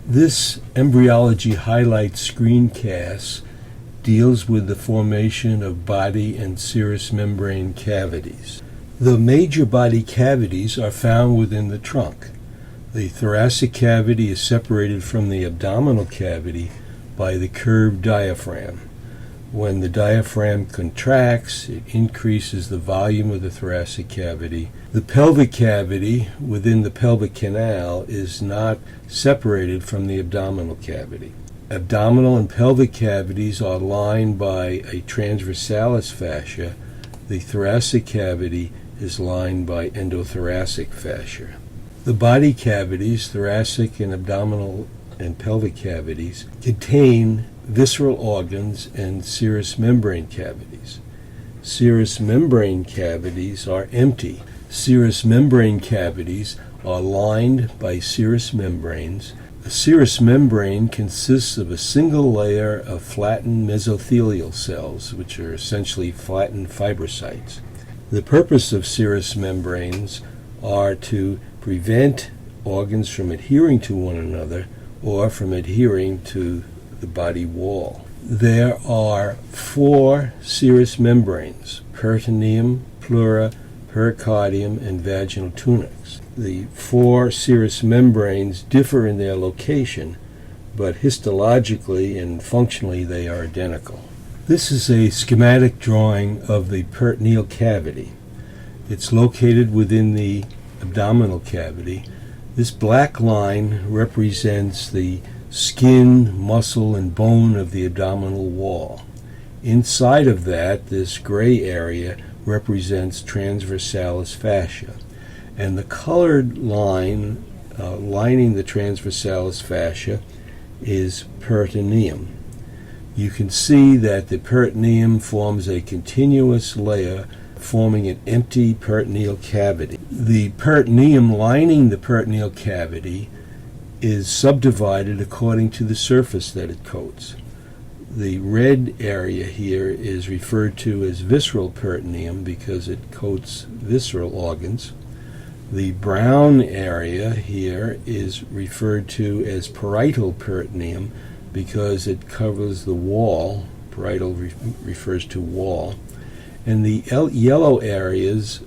This embryology highlights screencast deals with the formation of body and serous membrane cavities. The major body cavities are found within the trunk. The thoracic cavity is separated from the abdominal cavity by the curved diaphragm. When the diaphragm contracts, it increases the volume of the thoracic cavity. The pelvic cavity within the pelvic canal is not separated from the abdominal cavity. Abdominal and pelvic cavities are lined by a transversalis fascia. The thoracic cavity is lined by endothoracic fascia. The body cavities, thoracic and abdominal and pelvic cavities, contain visceral organs and serous membrane cavities. Serous membrane cavities are empty. Serous membrane cavities are lined by serous membranes. A serous membrane consists of a single layer of flattened mesothelial cells, which are essentially flattened fibrocytes. The purpose of serous membranes are to prevent organs from adhering to one another or from adhering to the body wall. There are 4 serous membranes: peritoneum, pleura, pericardium, and vaginal tunnix. The 4 serous membranes differ in their location, but histologically and functionally they are identical. This is a schematic drawing of the peritoneal cavity. It's located within the abdominal cavity. This black line represents the skin, muscle, and bone of the abdominal wall. Inside of that, this gray area represents transversalis fascia. And the colored line lining the transversalis fascia is peritoneum. You can see that the peritoneum forms a continuous layer forming an empty peritoneal cavity. The peritoneum lining the peritoneal cavity is subdivided according to the surface that it coats. The red area here is referred to as visceral peritoneum because it coats visceral organs. The brown area here is referred to as parietal peritoneum because it covers the wall. Parietal refers to wall. And the yellow areas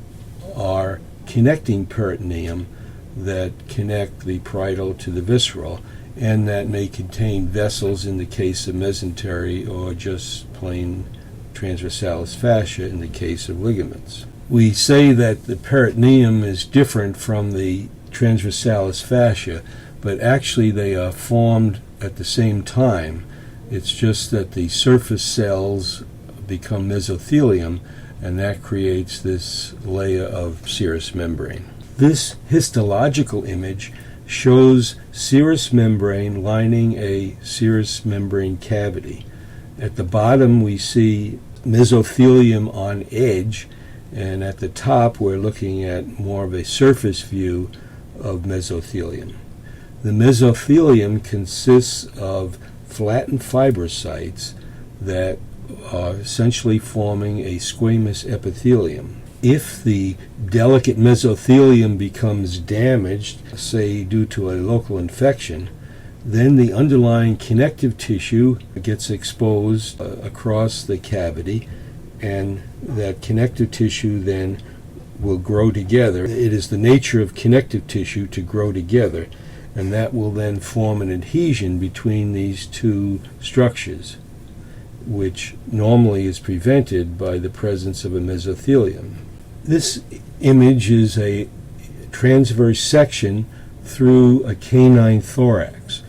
are connecting peritoneum that connect the parietal to the visceral, and that may contain vessels in the case of mesentery or just plain transversalis fascia in the case of ligaments. We say that the peritoneum is different from the transversalis fascia, but actually they are formed at the same time. It's just that the surface cells become mesothelium, and that creates this layer of serous membrane. This histological image shows serous membrane lining a serous membrane cavity. At the bottom we see mesothelium on edge, and at the top we're looking at more of a surface view of mesothelium. The mesothelium consists of flattened fibrocytes that are essentially forming a squamous epithelium. If the delicate mesothelium becomes damaged, say due to a local infection, then the underlying connective tissue gets exposed across the cavity, and that connective tissue then will grow together. It is the nature of connective tissue to grow together, and that will then form an adhesion between these two structures, which normally is prevented by the presence of a mesothelium. This image is a transverse section through a canine thorax.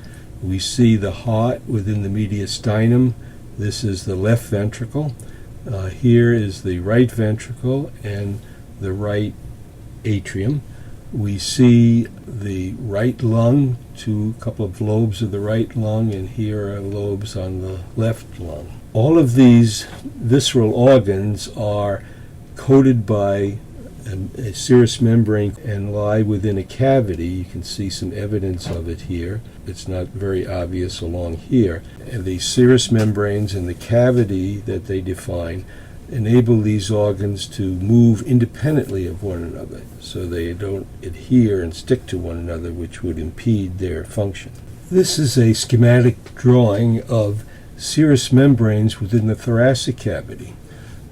We see the heart within the mediastinum. This is the left ventricle. Here is the right ventricle and the right atrium. We see the right lung, a couple of lobes of the right lung, and here are lobes on the left lung. All of these visceral organs are coated by a serous membrane and lie within a cavity. You can see some evidence of it here. It's not very obvious along here. And the serous membranes and the cavity that they define enable these organs to move independently of one another, so they don't adhere and stick to one another, which would impede their function. This is a schematic drawing of serous membranes within the thoracic cavity.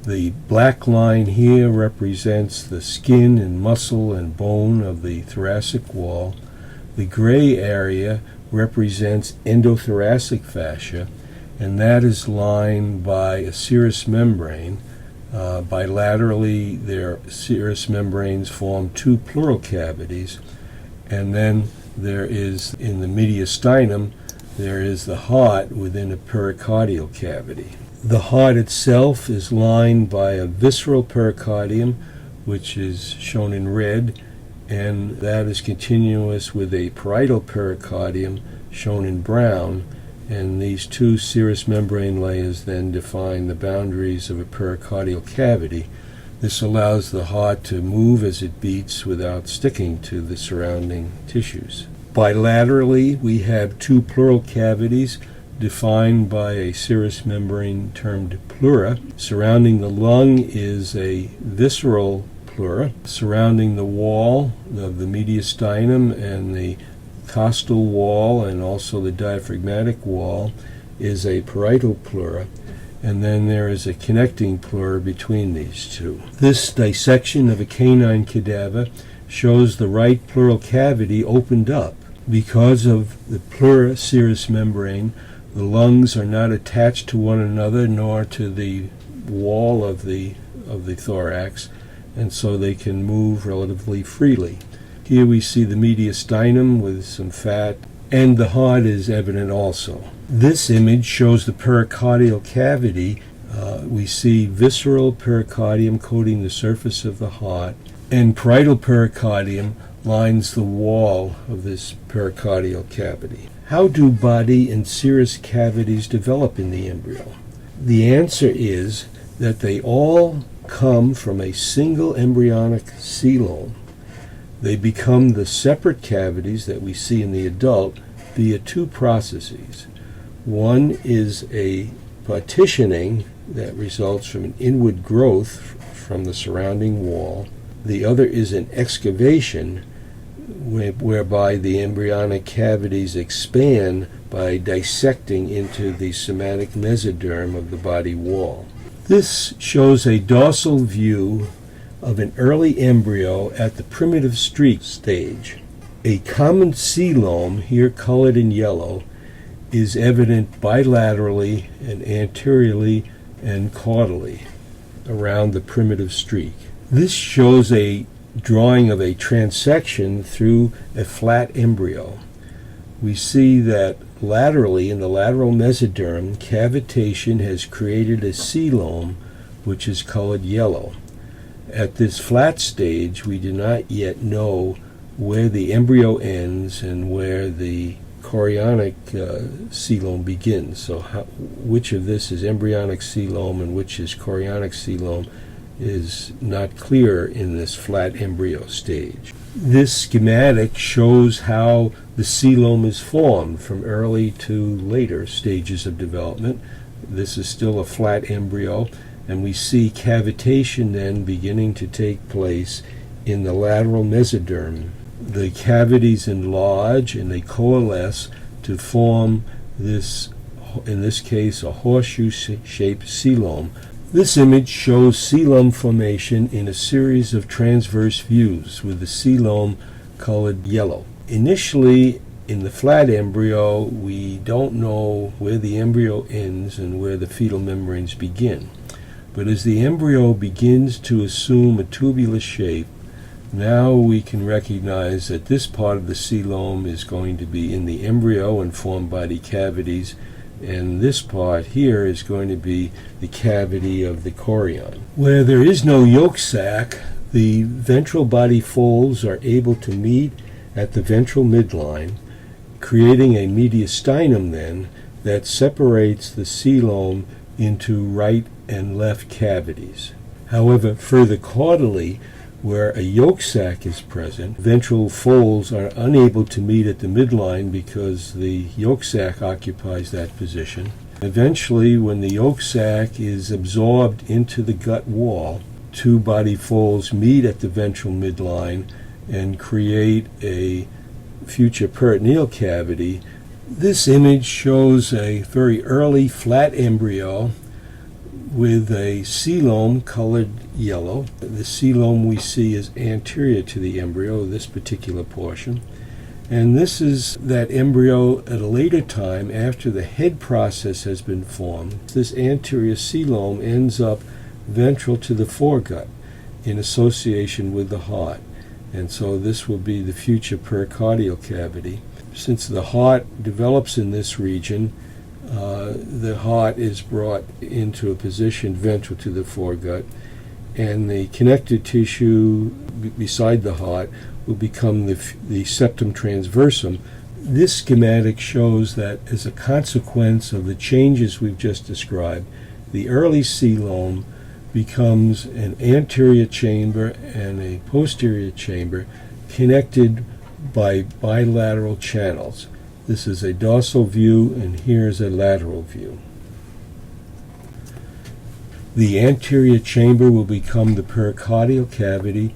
The black line here represents the skin and muscle and bone of the thoracic wall. The gray area represents endothoracic fascia, and that is lined by a serous membrane. Bilaterally, their serous membranes form two pleural cavities, and then there is, in the mediastinum, there is the heart within a pericardial cavity. The heart itself is lined by a visceral pericardium, which is shown in red, and that is continuous with a parietal pericardium, shown in brown, and these two serous membrane layers then define the boundaries of a pericardial cavity. This allows the heart to move as it beats without sticking to the surrounding tissues. Bilaterally, we have two pleural cavities defined by a serous membrane termed pleura. Surrounding the lung is a visceral pleura. Surrounding the wall of the mediastinum and the costal wall and also the diaphragmatic wall is a parietal pleura, and then there is a connecting pleura between these two. This dissection of a canine cadaver shows the right pleural cavity opened up. Because of the pleura serous membrane, the lungs are not attached to one another nor to the wall of the thorax, and so they can move relatively freely. Here we see the mediastinum with some fat, and the heart is evident also. This image shows the pericardial cavity. We see visceral pericardium coating the surface of the heart, and parietal pericardium lines the wall of this pericardial cavity. How do body and serous cavities develop in the embryo? The answer is that they all come from a single embryonic coelom. They become the separate cavities that we see in the adult via two processes. One is a partitioning that results from an inward growth from the surrounding wall. The other is an excavation whereby the embryonic cavities expand by dissecting into the somatic mesoderm of the body wall. This shows a dorsal view of an early embryo at the primitive streak stage. A common coelom, here colored in yellow, is evident bilaterally and anteriorly and caudally around the primitive streak. This shows a drawing of a transection through a flat embryo. We see that laterally in the lateral mesoderm, cavitation has created a coelom which is colored yellow. At this flat stage, we do not yet know where the embryo ends and where the chorionic coelom begins. So which of this is embryonic coelom and which is chorionic coelom is not clear in this flat embryo stage. This schematic shows how the coelom is formed from early to later stages of development. This is still a flat embryo, and we see cavitation then beginning to take place in the lateral mesoderm. The cavities enlarge and they coalesce to form this, in this case, a horseshoe-shaped coelom. This image shows coelom formation in a series of transverse views with the coelom colored yellow. Initially, in the flat embryo, we don't know where the embryo ends and where the fetal membranes begin. But as the embryo begins to assume a tubular shape, now we can recognize that this part of the coelom is going to be in the embryo and form body cavities, and this part here is going to be the cavity of the chorion. Where there is no yolk sac, the ventral body folds are able to meet at the ventral midline, creating a mediastinum then that separates the coelom into right and left cavities. However, further caudally, where a yolk sac is present, ventral folds are unable to meet at the midline because the yolk sac occupies that position. Eventually, when the yolk sac is absorbed into the gut wall, two body folds meet at the ventral midline and create a future peritoneal cavity This image shows a very early flat embryo with a coelom colored yellow. The coelom we see is anterior to the embryo, this particular portion. And this is that embryo at a later time after the head process has been formed. This anterior coelom ends up ventral to the foregut in association with the heart. And so this will be the future pericardial cavity. Since the heart develops in this region, the heart is brought into a position ventral to the foregut, and the connective tissue beside the heart will become the septum transversum. This schematic shows that as a consequence of the changes we've just described, the early coelom becomes an anterior chamber and a posterior chamber connected by bilateral channels. This is a dorsal view, and here is a lateral view. The anterior chamber will become the pericardial cavity,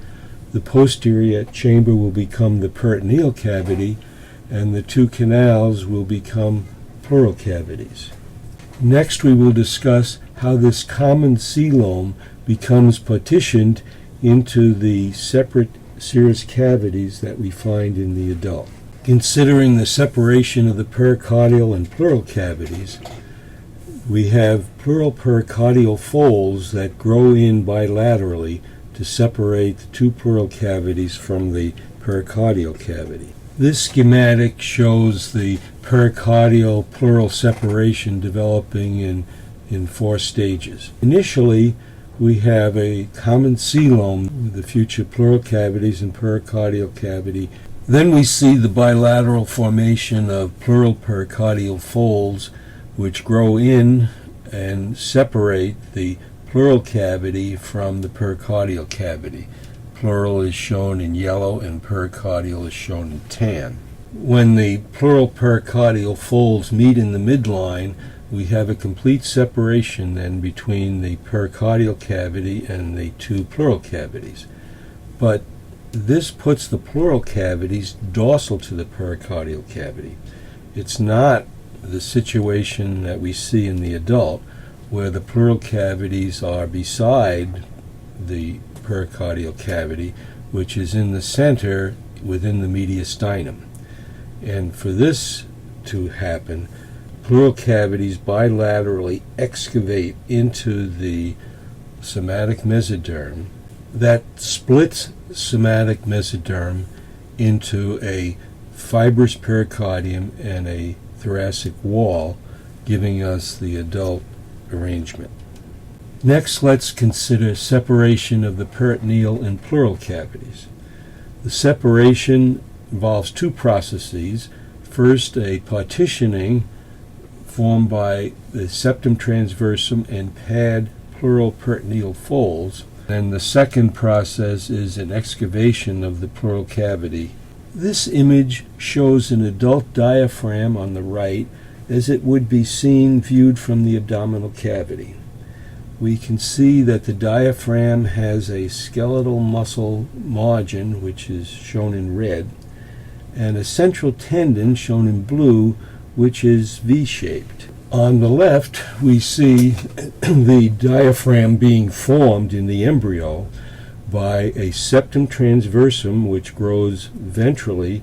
the posterior chamber will become the peritoneal cavity, and the two canals will become pleural cavities. Next, we will discuss how this common coelom becomes partitioned into the separate serous cavities that we find in the adult. Considering the separation of the pericardial and pleural cavities, we have pleural pericardial folds that grow in bilaterally to separate the two pleural cavities from the pericardial cavity. This schematic shows the pericardial pleural separation developing in 4 stages. Initially, we have a common coelom with the future pleural cavities and pericardial cavity. Then we see the bilateral formation of pleural pericardial folds which grow in and separate the pleural cavity from the pericardial cavity. Pleural is shown in yellow and pericardial is shown in tan. When the pleural pericardial folds meet in the midline, we have a complete separation then between the pericardial cavity and the two pleural cavities. But this puts the pleural cavities dorsal to the pericardial cavity. It's not the situation that we see in the adult, where the pleural cavities are beside the pericardial cavity, which is in the center within the mediastinum. And for this to happen, pleural cavities bilaterally excavate into the somatic mesoderm. That splits somatic mesoderm into a fibrous pericardium and a thoracic wall, giving us the adult arrangement. Next, let's consider separation of the peritoneal and pleural cavities. The separation involves 2 processes. First, a partitioning formed by the septum transversum and pad pleural peritoneal folds. And the second process is an excavation of the pleural cavity. This image shows an adult diaphragm on the right as it would be seen viewed from the abdominal cavity. We can see that the diaphragm has a skeletal muscle margin, which is shown in red, and a central tendon shown in blue, which is V-shaped. On the left, we see the diaphragm being formed in the embryo by a septum transversum, which grows ventrally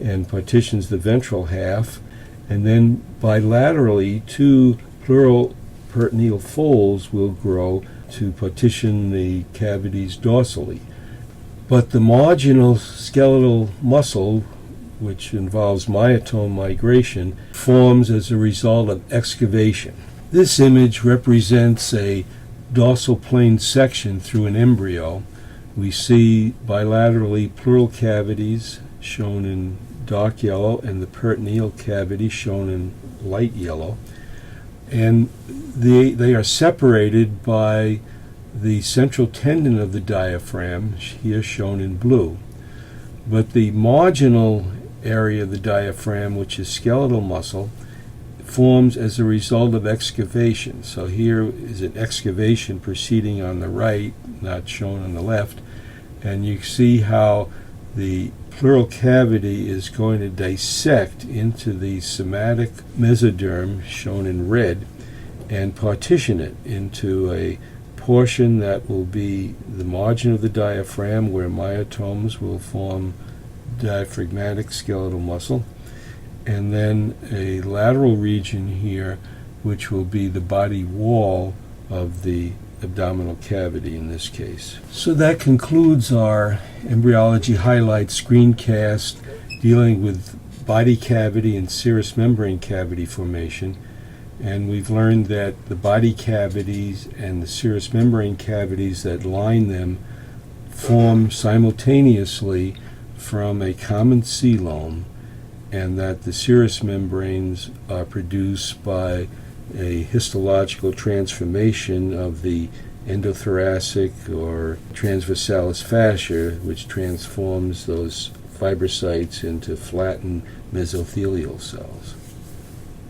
and partitions the ventral half, and then bilaterally 2 pleural peritoneal folds will grow to partition the cavities dorsally. But the marginal skeletal muscle, which involves myotome migration, forms as a result of excavation. This image represents a dorsal plane section through an embryo. We see bilaterally pleural cavities shown in dark yellow and the peritoneal cavity shown in light yellow. And they are separated by the central tendon of the diaphragm, here shown in blue. But the marginal area of the diaphragm, which is skeletal muscle, forms as a result of excavation. So here is an excavation proceeding on the right, not shown on the left, and you see how the pleural cavity is going to dissect into the somatic mesoderm, shown in red, and partition it into a portion that will be the margin of the diaphragm, where myotomes will form diaphragmatic skeletal muscle, and then a lateral region here which will be the body wall of the abdominal cavity in this case. So that concludes our embryology highlight screencast dealing with body cavity and serous membrane cavity formation. And we've learned that the body cavities and the serous membrane cavities that line them form simultaneously from a common coelom, and that the serous membranes are produced by a histological transformation of the endothoracic or transversalis fascia, which transforms those fibrocytes into flattened mesothelial cells.